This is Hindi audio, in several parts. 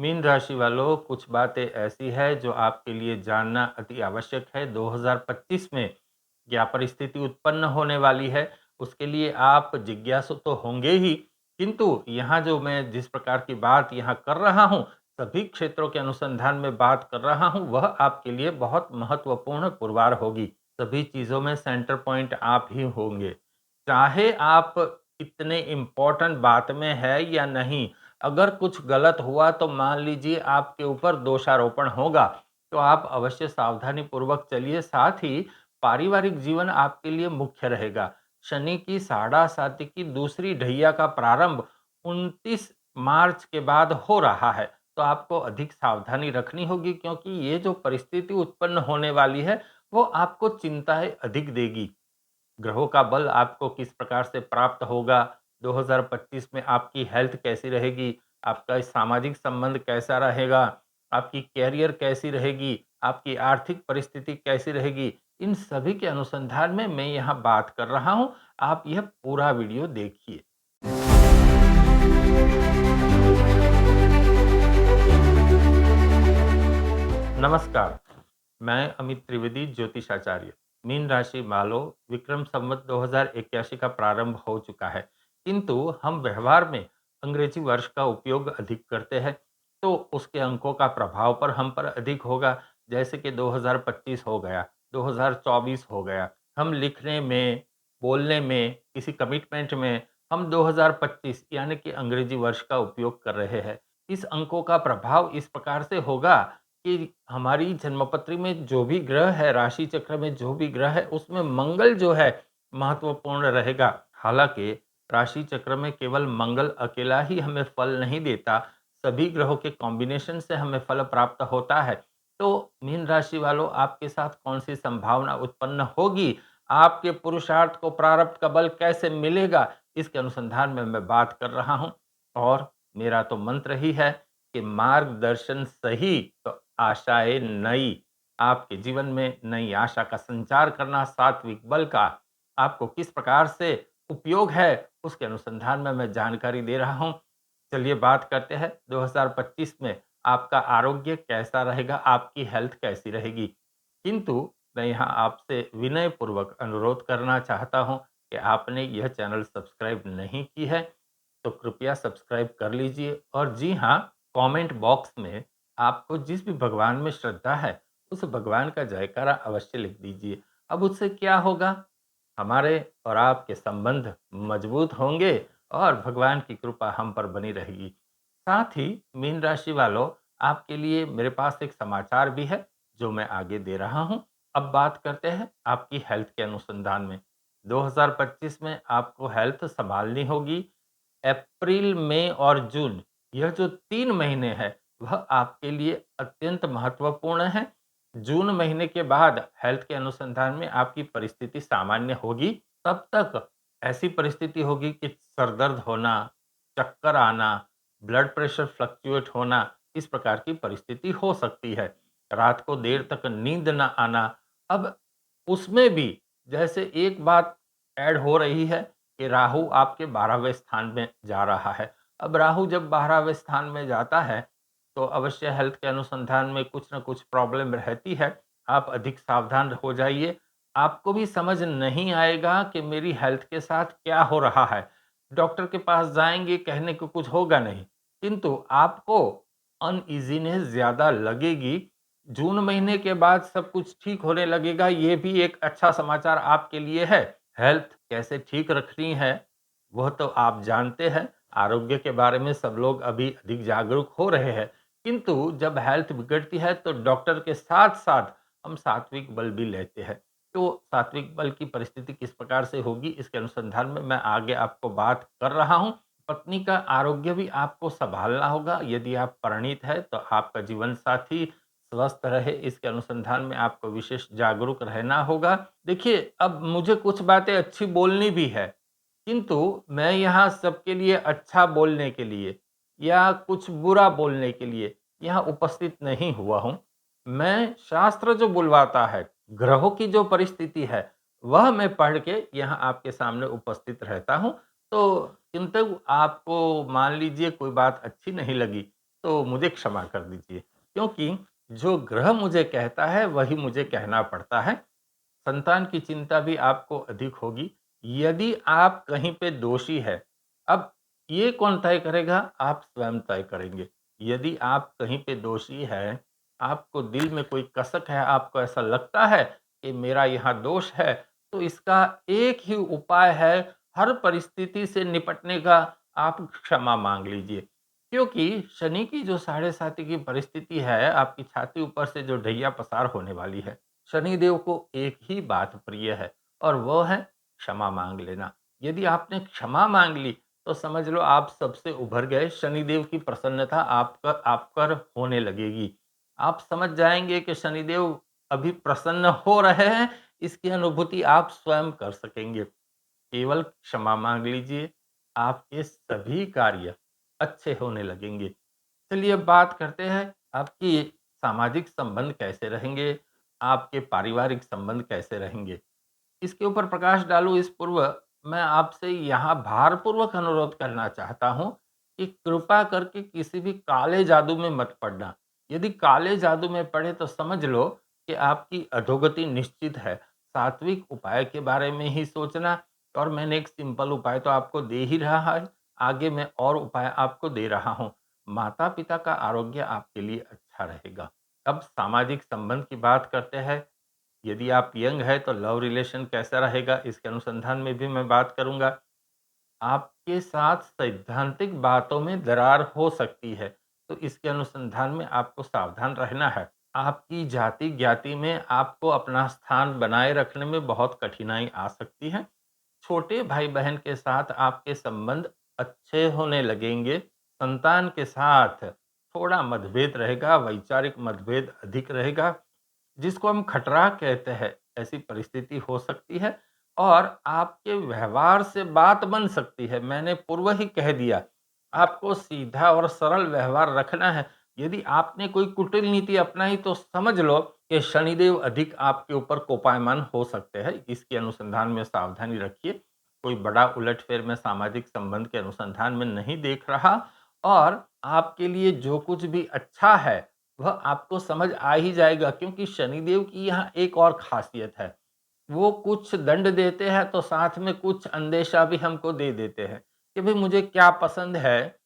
मीन राशि वालों, कुछ बातें ऐसी है जो आपके लिए जानना अति आवश्यक है। 2025 में क्या परिस्थिति उत्पन्न होने वाली है, उसके लिए आप जिज्ञासु तो होंगे ही, किंतु यहाँ जो मैं जिस प्रकार की बात यहाँ कर रहा हूँ, सभी क्षेत्रों के अनुसंधान में बात कर रहा हूँ, वह आपके लिए बहुत महत्वपूर्ण पुरवार होगी। सभी चीज़ों में सेंटर पॉइंट आप ही होंगे। चाहे आप कितने इम्पोर्टेंट बात में है या नहीं, अगर कुछ गलत हुआ तो मान लीजिए आपके ऊपर दोषारोपण होगा, तो आप अवश्य सावधानी पूर्वक चलिए। साथ ही पारिवारिक जीवन आपके लिए मुख्य रहेगा। शनि की साढ़ासाती की दूसरी ढैया का प्रारंभ 29 मार्च के बाद हो रहा है, तो आपको अधिक सावधानी रखनी होगी, क्योंकि ये जो परिस्थिति उत्पन्न होने वाली है, वो आपको चिंताएं अधिक देगी। ग्रहों का बल आपको किस प्रकार से प्राप्त होगा, 2025 में आपकी हेल्थ कैसी रहेगी, आपका सामाजिक संबंध कैसा रहेगा, आपकी कैरियर कैसी रहेगी, आपकी आर्थिक परिस्थिति कैसी रहेगी, इन सभी के अनुसंधान में मैं यहाँ बात कर रहा हूँ। आप यह पूरा वीडियो देखिए। नमस्कार, मैं अमित त्रिवेदी, ज्योतिषाचार्य। मीन राशि वालों, विक्रम संवत 2081 का प्रारंभ हो चुका है, किंतु हम व्यवहार में अंग्रेजी वर्ष का उपयोग अधिक करते हैं, तो उसके अंकों का प्रभाव पर हम पर अधिक होगा। जैसे कि 2025 हो गया, 2024 हो गया, हम लिखने में, बोलने में, किसी कमिटमेंट में हम 2025 यानी कि अंग्रेजी वर्ष का उपयोग कर रहे हैं। इस अंकों का प्रभाव इस प्रकार से होगा कि हमारी जन्मपत्री में जो भी ग्रह है, राशि चक्र में जो भी ग्रह है, उसमें मंगल जो है महत्वपूर्ण रहेगा। हालांकि राशि चक्र में केवल मंगल अकेला ही हमें फल नहीं देता, सभी ग्रहों के कॉम्बिनेशन से हमें फल प्राप्त होता है। तो मीन राशि वालों, आपके साथ कौन सी संभावना उत्पन्न होगी, आपके पुरुषार्थ को प्रारब्ध का बल कैसे मिलेगा, इसके अनुसंधान में मैं बात कर रहा हूँ। और मेरा तो मंत्र ही है कि मार्गदर्शन सही तो आशाएं नई। आपके जीवन में नई आशा का संचार करना, सात्विक बल का आपको किस प्रकार से उपयोग है, उसके अनुसंधान में मैं जानकारी दे रहा हूं। चलिए बात करते हैं 2025 में आपका आरोग्य कैसा रहेगा, आपकी हेल्थ कैसी रहेगी। किंतु मैं यहाँ आपसे विनय पूर्वक अनुरोध करना चाहता हूँ कि आपने यह चैनल सब्सक्राइब नहीं की है, तो कृपया सब्सक्राइब कर लीजिए। और जी हाँ, कमेंट बॉक्स में आपको जिस भी भगवान में श्रद्धा है, उस भगवान का जयकारा अवश्य लिख दीजिए। अब उससे क्या होगा, हमारे और आपके संबंध मजबूत होंगे और भगवान की कृपा हम पर बनी रहेगी। साथ ही मीन राशि वालों, आपके लिए मेरे पास एक समाचार भी है जो मैं आगे दे रहा हूं। अब बात करते हैं आपकी हेल्थ के अनुसंधान में। 2025 में आपको हेल्थ संभालनी होगी। अप्रैल, मई और जून, यह जो 3 महीने हैं, वह आपके लिए अत्यंत महत्वपूर्ण है। जून महीने के बाद हेल्थ के अनुसंधान में आपकी परिस्थिति सामान्य होगी। तब तक ऐसी परिस्थिति होगी कि सर दर्द होना, चक्कर आना, ब्लड प्रेशर फ्लक्चुएट होना, इस प्रकार की परिस्थिति हो सकती है। रात को देर तक नींद ना आना। अब उसमें भी जैसे एक बात ऐड हो रही है कि राहु आपके 12वें स्थान में जा रहा है। अब राहु जब 12वें स्थान में जाता है, तो अवश्य हेल्थ के अनुसंधान में कुछ न कुछ प्रॉब्लम रहती है। आप अधिक सावधान हो जाइए। आपको भी समझ नहीं आएगा कि मेरी हेल्थ के साथ क्या हो रहा है। डॉक्टर के पास जाएँगे, कहने को कुछ होगा नहीं, किंतु आपको अनईज़ीनेस ज़्यादा लगेगी। जून महीने के बाद सब कुछ ठीक होने लगेगा, ये भी एक अच्छा समाचार आपके लिए है। हेल्थ कैसे ठीक रखनी है, वह तो आप जानते हैं। आरोग्य के बारे में सब लोग अभी अधिक जागरूक हो रहे हैं, किंतु जब हेल्थ बिगड़ती है तो डॉक्टर के साथ-साथ हम सात्विक बल भी लेते हैं। तो सात्विक बल की परिस्थिति किस प्रकार से होगी, इसके अनुसंधान में मैं आगे आपको बात कर रहा हूँ। पत्नी का आरोग्य भी आपको सँभालना होगा। यदि आप परिणीत हैं, तो आपका जीवन साथी स्वस्थ रहे, इसके अनुसंधान में आपको विशेष जागरूक रहना होगा। देखिए, अब मुझे कुछ बातें अच्छी बोलनी भी है, किंतु मैं यहाँ सबके लिए अच्छा बोलने के लिए या कुछ बुरा बोलने के लिए यहाँ उपस्थित नहीं हुआ हूँ। मैं शास्त्र जो बुलवाता है, ग्रहों की जो परिस्थिति है, वह मैं पढ़ के यहाँ आपके सामने उपस्थित रहता हूँ। तो किंतु आपको मान लीजिए कोई बात अच्छी नहीं लगी, तो मुझे क्षमा कर दीजिए, क्योंकि जो ग्रह मुझे कहता है वही मुझे कहना पड़ता है। संतान की चिंता भी आपको अधिक होगी यदि आप कहीं पे दोषी है। अब ये कौन तय करेगा? आप स्वयं तय करेंगे। यदि आप कहीं पे दोषी है, आपको दिल में कोई कसक है, आपको ऐसा लगता है कि मेरा यहाँ दोष है, तो इसका एक ही उपाय है, हर परिस्थिति से निपटने का, आप क्षमा माँग लीजिए। क्योंकि शनि की जो साढ़े साती की परिस्थिति है, आपकी छाती ऊपर से जो ढैया पसार होने वाली है, शनिदेव को एक ही बात प्रिय है और वो है क्षमा मांग लेना। यदि आपने क्षमा मांग ली तो समझ लो आप सबसे उभर गए। शनिदेव की प्रसन्नता आप पर होने लगेगी। आप समझ जाएंगे कि शनिदेव अभी प्रसन्न हो रहे हैं, इसकी अनुभूति आप स्वयं कर सकेंगे। केवल क्षमा मांग लीजिए, आपके सभी कार्य अच्छे होने लगेंगे। चलिए अब बात करते हैं आपकी सामाजिक संबंध कैसे रहेंगे, आपके पारिवारिक संबंध कैसे रहेंगे। इसके ऊपर प्रकाश डालूँ इस पूर्व मैं आपसे यहाँ भारपूर्वक अनुरोध करना चाहता हूँ कि कृपा करके किसी भी काले जादू में मत पड़ना। यदि काले जादू में पड़े तो समझ लो कि आपकी अधोगति निश्चित है। सात्विक उपाय के बारे में ही सोचना और मैंने एक सिंपल उपाय तो आपको दे ही रहा है, आगे मैं और उपाय आपको दे रहा हूँ। माता-पिता का आरोग्य आपके लिए अच्छा रहेगा। अब सामाजिक संबंध की बात करते हैं। यदि आप यंग है तो लव रिलेशन कैसा रहेगा इसके अनुसंधान में भी मैं बात करूंगा। आपके साथ सैद्धांतिक बातों में दरार हो सकती है, तो इसके अनुसंधान में आपको सावधान रहना है। आपकी जाति ज्ञाति में आपको अपना स्थान बनाए रखने में बहुत कठिनाई आ सकती है। छोटे भाई बहन के साथ आपके संबंध अच्छे होने लगेंगे। संतान के साथ थोड़ा मतभेद रहेगा, वैचारिक मतभेद अधिक रहेगा, जिसको हम खटरा कहते हैं, ऐसी परिस्थिति हो सकती है और आपके व्यवहार से बात बन सकती है। मैंने पूर्व ही कह दिया, आपको सीधा और सरल व्यवहार रखना है। यदि आपने कोई कुटिल नीति अपनाई तो समझ लो कि शनिदेव अधिक आपके ऊपर कोपायमान हो सकते हैं। इसके अनुसंधान में सावधानी रखिए। कोई बड़ा उलटफेर मैं सामाजिक संबंध के अनुसंधान में नहीं देख रहा और आपके लिए जो कुछ भी अच्छा है वह आपको समझ आ ही जाएगा, क्योंकि शनिदेव की यहाँ एक और खासियत है, वो कुछ दंड देते हैं तो साथ में कुछ अंदेशा भी हमको दे देते हैं कि भाई मुझे क्या पसंद है,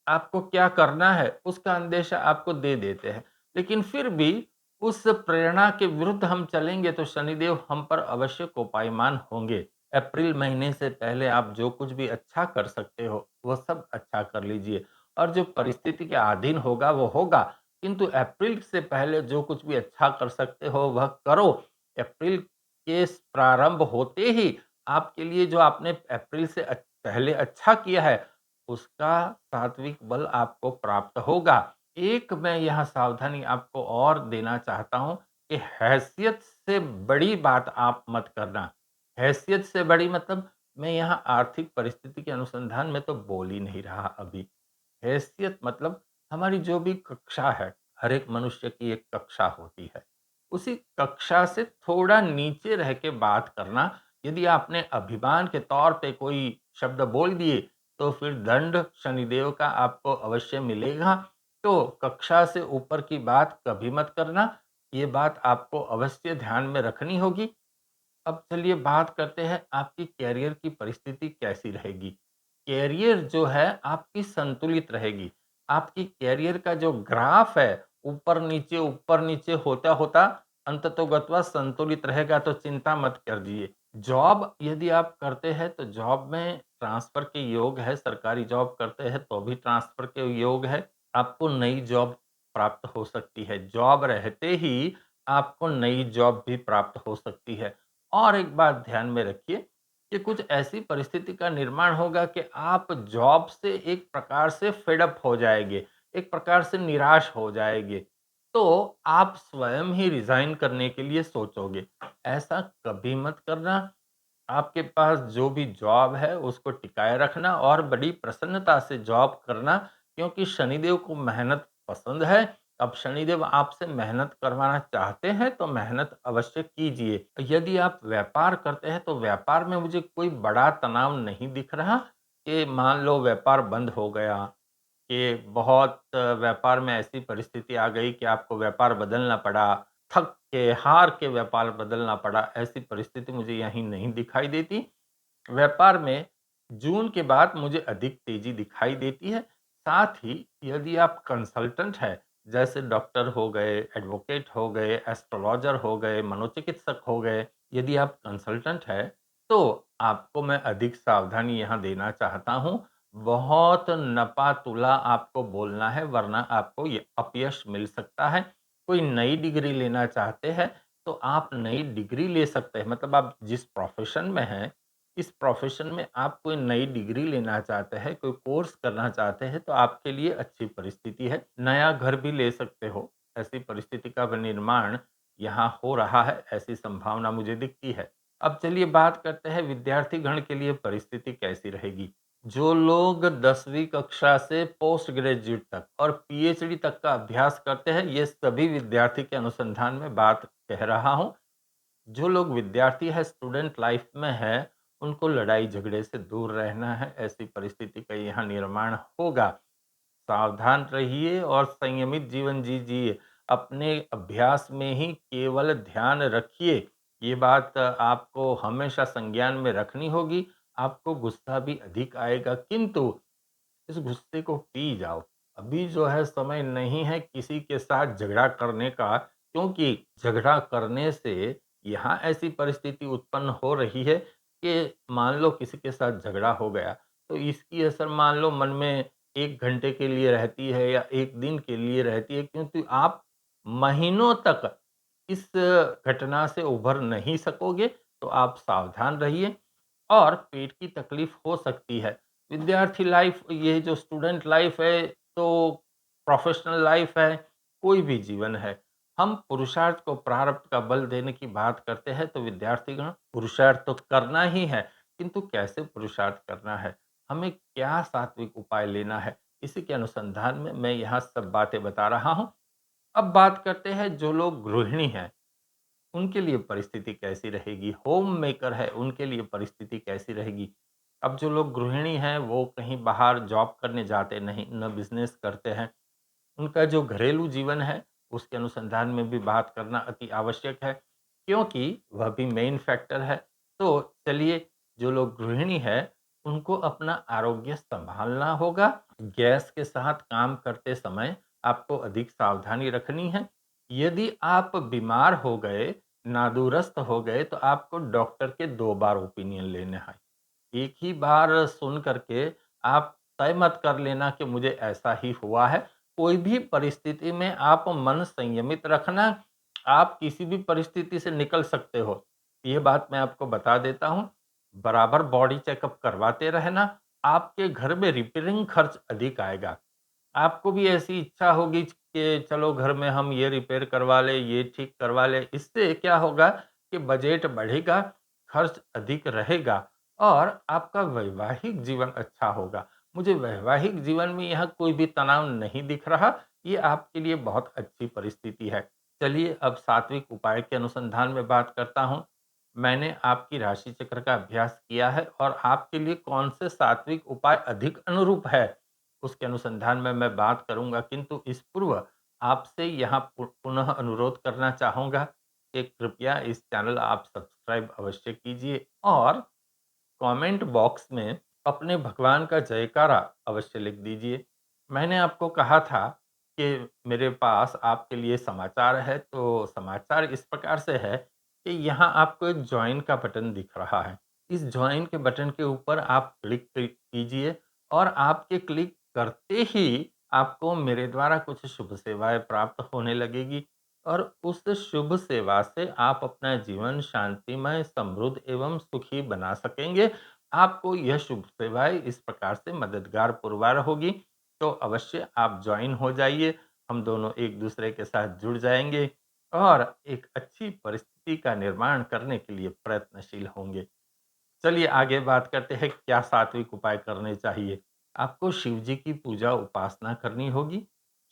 आपको क्या करना है, उसका अंदेशा आपको दे देते हैं। लेकिन फिर भी उस प्रेरणा के विरुद्ध हम चलेंगे तो शनिदेव हम पर अवश्य कोपायमान होंगे। अप्रैल महीने से पहले आप जो कुछ भी अच्छा कर सकते हो, वो सब अच्छा कर लीजिए और जो परिस्थिति के अधीन होगा वो होगा, किंतु अप्रैल से पहले जो कुछ भी अच्छा कर सकते हो वह करो। अप्रैल के प्रारंभ होते ही आपके लिए जो आपने अप्रैल से पहले अच्छा किया है उसका सात्विक बल आपको प्राप्त होगा। एक मैं यहाँ सावधानी आपको और देना चाहता हूँ कि हैसियत से बड़ी बात आप मत करना। हैसियत से बड़ी मतलब मैं यहाँ आर्थिक परिस्थिति के अनुसंधान में तो बोल ही नहीं रहा अभी। हैसियत मतलब हमारी जो भी कक्षा है, हर एक मनुष्य की एक कक्षा होती है। उसी कक्षा से थोड़ा नीचे रह के बात करना। यदि आपने अभिमान के तौर पे कोई शब्द बोल दिए तो फिर दंड शनिदेव का आपको अवश्य मिलेगा। तो कक्षा से ऊपर की बात कभी मत करना। ये बात आपको अवश्य ध्यान में रखनी होगी। अब चलिए बात करते हैं आपकी कैरियर की परिस्थिति कैसी रहेगी। कैरियर जो है आपकी संतुलित रहेगी। आपकी कैरियर का जो ग्राफ है ऊपर नीचे होता होता अंततोगत्वा संतुलित रहेगा, तो चिंता मत करिए। जॉब यदि आप करते हैं तो जॉब में ट्रांसफर के योग है। सरकारी जॉब करते हैं तो भी ट्रांसफर के योग है। आपको नई जॉब प्राप्त हो सकती है। जॉब रहते ही आपको नई जॉब भी प्राप्त हो सकती है। और एक बात ध्यान में रखिए कि कुछ ऐसी परिस्थिति का निर्माण होगा कि आप जॉब से एक प्रकार से फेड अप हो जाएंगे, एक प्रकार से निराश हो जाएंगे। तो आप स्वयं ही रिजाइन करने के लिए सोचोगे। ऐसा कभी मत करना। आपके पास जो भी जॉब है उसको टिकाए रखना और बड़ी प्रसन्नता से जॉब करना, क्योंकि शनिदेव को मेहनत पसंद है। अब शनिदेव आपसे मेहनत करवाना चाहते हैं तो मेहनत अवश्य कीजिए। यदि आप व्यापार करते हैं तो व्यापार में मुझे कोई बड़ा तनाव नहीं दिख रहा कि मान लो व्यापार बंद हो गया कि बहुत व्यापार में ऐसी परिस्थिति आ गई कि आपको व्यापार बदलना पड़ा, थक के, हार के व्यापार बदलना पड़ा, ऐसी परिस्थिति मुझे यहीं नहीं दिखाई देती। व्यापार में जून के बाद मुझे अधिक तेजी दिखाई देती है। साथ ही यदि आप कंसल्टेंट हैं, जैसे डॉक्टर हो गए, एडवोकेट हो गए, एस्ट्रोलॉजर हो गए, मनोचिकित्सक हो गए, यदि आप कंसल्टेंट हैं, तो आपको मैं अधिक सावधानी यहाँ देना चाहता हूँ। बहुत नपा-तुला आपको बोलना है, वरना आपको ये अपयश मिल सकता है। कोई नई डिग्री लेना चाहते हैं, तो आप नई डिग्री ले सकते हैं। मतलब आप जिस प्रोफ़ेशन में हैं, इस प्रोफ़ेशन में आप कोई नई डिग्री लेना चाहते हैं, कोई कोर्स करना चाहते हैं, तो आपके लिए अच्छी परिस्थिति है। नया घर भी ले सकते हो, ऐसी परिस्थिति का विनिर्माण यहाँ हो रहा है, ऐसी संभावना मुझे दिखती है। अब चलिए बात करते हैं विद्यार्थी गण के लिए परिस्थिति कैसी रहेगी। जो लोग 10वीं कक्षा से पोस्ट ग्रेजुएट तक और पीएचडी तक का अभ्यास करते हैं, ये सभी विद्यार्थी के अनुसंधान में बात कह रहा हूँ। जो लोग विद्यार्थी है, स्टूडेंट लाइफ में है, उनको लड़ाई झगड़े से दूर रहना है, ऐसी परिस्थिति का यहाँ निर्माण होगा। सावधान रहिए और संयमित जीवन जीजिए। अपने अभ्यास में ही केवल ध्यान रखिए। ये बात आपको हमेशा संज्ञान में रखनी होगी। आपको गुस्सा भी अधिक आएगा, किंतु इस गुस्से को पी जाओ। अभी जो है समय नहीं है किसी के साथ झगड़ा करने का, क्योंकि झगड़ा करने से यहाँ ऐसी परिस्थिति उत्पन्न हो रही है कि मान लो किसी के साथ झगड़ा हो गया, तो इसकी असर मान लो मन में 1 घंटे के लिए रहती है या 1 दिन के लिए रहती है, क्योंकि आप महीनों तक इस घटना से उभर नहीं सकोगे। तो आप सावधान रहिए और पेट की तकलीफ हो सकती है। विद्यार्थी लाइफ, ये जो स्टूडेंट लाइफ है, तो प्रोफेशनल लाइफ है, कोई भी जीवन है। हम पुरुषार्थ को प्रारब्ध का बल देने की बात करते हैं, तो विद्यार्थीगण पुरुषार्थ तो करना ही है, किंतु कैसे पुरुषार्थ करना है, हमें क्या सात्विक उपाय लेना है, इसी के अनुसंधान में मैं यहाँ सब बातें बता रहा हूँ। अब बात करते हैं जो लोग गृहिणी हैं, उनके लिए परिस्थिति कैसी रहेगी? होम मेकर है, उनके लिए परिस्थिति कैसी रहेगी? अब जो लोग गृहिणी हैं, वो कहीं बाहर जॉब करने जाते नहीं, न बिज़नेस करते हैं। उनका जो घरेलू जीवन है, उसके अनुसंधान में भी बात करना अति आवश्यक है, क्योंकि वह भी मेन फैक्टर है। तो चलिए, जो लोग गृहिणी हैं, उनको अपना आरोग्य सँभालना होगा। गैस के साथ काम करते समय आपको अधिक सावधानी रखनी है। यदि आप बीमार हो गए, नादुरुस्त हो गए, तो आपको डॉक्टर के 2 बार ओपिनियन लेने हैं। एक ही बार सुन करके आप तय मत कर लेना कि मुझे ऐसा ही हुआ है। कोई भी परिस्थिति में आप मन संयमित रखना, आप किसी भी परिस्थिति से निकल सकते हो। ये बात मैं आपको बता देता हूँ। बराबर बॉडी चेकअप करवाते रहना, आपके घर में रिपेयरिंग खर्च अधिक आएगा। आपको भी ऐसी इच्छा होगी कि चलो घर में हम ये रिपेयर करवा लें, ये ठीक करवा लें। इससे क्या होगा कि बजट बढ़ेगा, खर्च अधिक रहेगा और आपका वैवाहिक जीवन अच्छा होगा। मुझे वैवाहिक जीवन में यहाँ कोई भी तनाव नहीं दिख रहा, ये आपके लिए बहुत अच्छी परिस्थिति है। चलिए अब सात्विक उपाय के अनुसंधान में बात करता हूँ। मैंने आपकी राशि चक्र का अभ्यास किया है और आपके लिए कौन से सात्विक उपाय अधिक अनुरूप है, उसके अनुसंधान में मैं बात करूँगा। किंतु इस पूर्व आपसे यहाँ पुनः अनुरोध करना चाहूँगा कि कृपया इस चैनल आप सब्सक्राइब अवश्य कीजिए और कमेंट बॉक्स में अपने भगवान का जयकारा अवश्य लिख दीजिए। मैंने आपको कहा था कि मेरे पास आपके लिए समाचार है, तो समाचार इस प्रकार से है कि यहाँ आपको एक जॉइन का बटन दिख रहा है। इस जॉइन के बटन के ऊपर आप क्लिक कीजिए और आपके क्लिक करते ही आपको मेरे द्वारा कुछ शुभ सेवाएँ प्राप्त होने लगेगी और उस शुभ सेवा से आप अपना जीवन शांतिमय, समृद्ध एवं सुखी बना सकेंगे। आपको यह शुभ सेवाएँ इस प्रकार से मददगार पुरवार होगी, तो अवश्य आप जॉइन हो जाइए। हम दोनों एक-दूसरे के साथ जुड़ जाएँगे और एक अच्छी परिस्थिति का निर्माण करने के लिए प्रयत्नशील होंगे। चलिए आगे बात करते हैं क्या सात्विक उपाय करने चाहिए। आपको शिव जी की पूजा उपासना करनी होगी।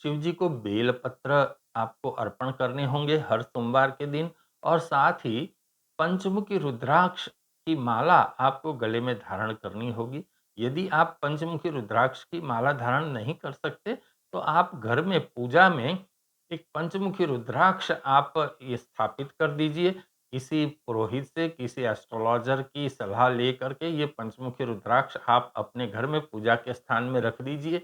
शिव जी को बेल पत्र आपको अर्पण करने होंगे हर सोमवार के दिन और साथ ही पंचमुखी रुद्राक्ष की माला आपको गले में धारण करनी होगी। यदि आप पंचमुखी रुद्राक्ष की माला धारण नहीं कर सकते, तो आप घर में पूजा में एक पंचमुखी रुद्राक्ष आप ये स्थापित कर दीजिए। किसी पुरोहित से, किसी एस्ट्रोलॉजर की सलाह लेकर के ये पंचमुखी रुद्राक्ष आप अपने घर में पूजा के स्थान में रख दीजिए।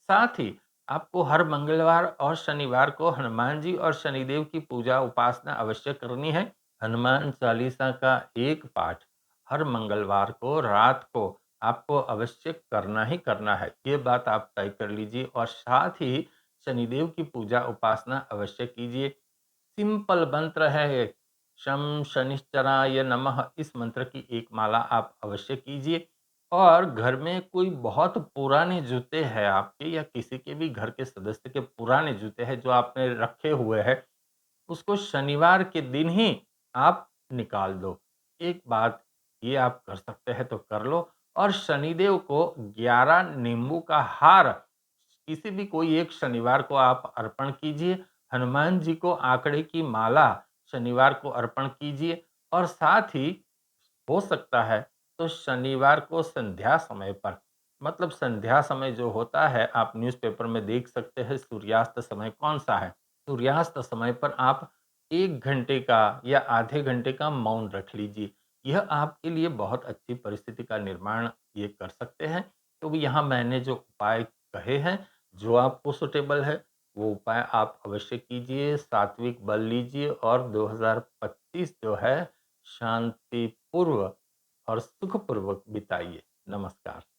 साथ ही आपको हर मंगलवार और शनिवार को हनुमान जी और शनिदेव की पूजा उपासना अवश्य करनी है। हनुमान चालीसा का एक पाठ हर मंगलवार को रात को आपको अवश्य करना ही करना है। ये बात आप तय कर लीजिए और साथ ही शनिदेव की पूजा उपासना अवश्य कीजिए। सिंपल मंत्र है एक, शं शनिश्चराय नमः, इस मंत्र की एक माला आप अवश्य कीजिए। और घर में कोई बहुत पुराने जूते हैं आपके या किसी के भी घर के सदस्य के पुराने जूते हैं जो आपने रखे हुए हैं, उसको शनिवार के दिन ही आप निकाल दो। एक बात ये आप कर सकते हैं तो कर लो। और शनिदेव को 11 नींबू का हार किसी भी कोई एक शनिवार को आप अर्पण कीजिए। हनुमान जी को आंकड़े की माला शनिवार को अर्पण कीजिए। और साथ ही हो सकता है तो शनिवार को संध्या समय पर, मतलब संध्या समय जो होता है आप न्यूज़पेपर में देख सकते हैं सूर्यास्त समय कौन सा है। सूर्यास्त समय पर आप 1 घंटे का या आधे घंटे का मौन रख लीजिए। यह आपके लिए बहुत अच्छी परिस्थिति का निर्माण ये कर सकते हैं। तो यहाँ मैंने जो उपाय कहे हैं, जो आपको सूटेबल है, वो उपाय आप अवश्य कीजिए, सात्विक बल लीजिए और 2025 जो है शांतिपूर्व और सुखपूर्वक बिताइए। नमस्कार।